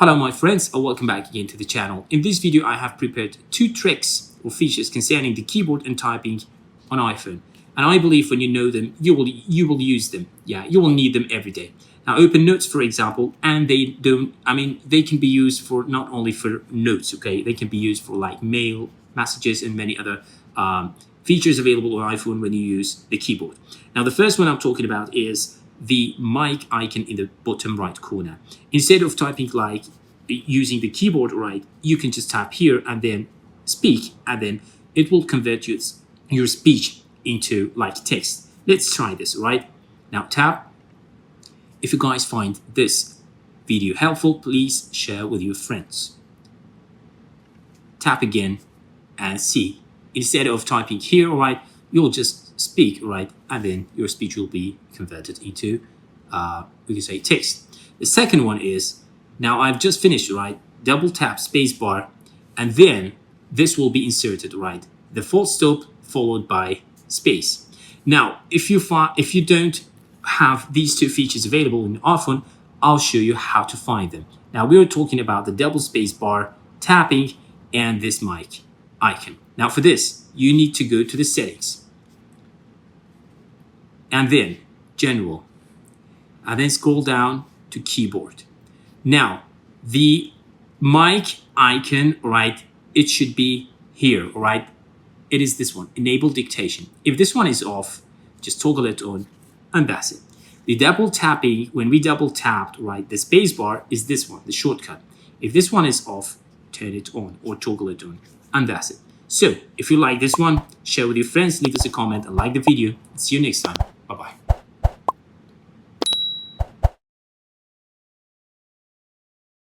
Hello my friends, and welcome back again to the channel. In this video I have prepared two tricks or features concerning the keyboard and typing on iPhone. And I believe when you know them, you will use them. Yeah, you will need them every day. Now open notes, for example, and they can be used for not only for notes, okay? They can be used for like mail, messages, and many other features available on iPhone when you use the keyboard. Now the first one I'm talking about is the mic icon in the bottom right corner. Instead of typing like using the keyboard, right, you can just tap here and then speak, and then it will convert your speech into like text. Let's try this, right? Now tap. If you guys find this video helpful, please share with your friends. Tap again and see. Instead of typing here, right, you'll just speak, right, and then your speech will be converted into we can say text. The second one is, now I've just finished, right, double tap spacebar, and then this will be inserted, right, the full stop followed by space. Now if you don't have these two features available in your iPhone, I'll show you how to find them. Now we're talking about the double spacebar, tapping, and this mic icon. Now for this you need to go to the settings and then general, and then scroll down to keyboard. Now the mic icon, right, it should be here, right? It is this one, enable dictation. If this one is off, just toggle it on, and that's it. The double tapping, when we double tapped, right, the space bar is this one, the shortcut. If this one is off, turn it on or toggle it on, and that's it. So if you like this one, share with your friends, leave us a comment, and like the video. See you next time. Bye-bye.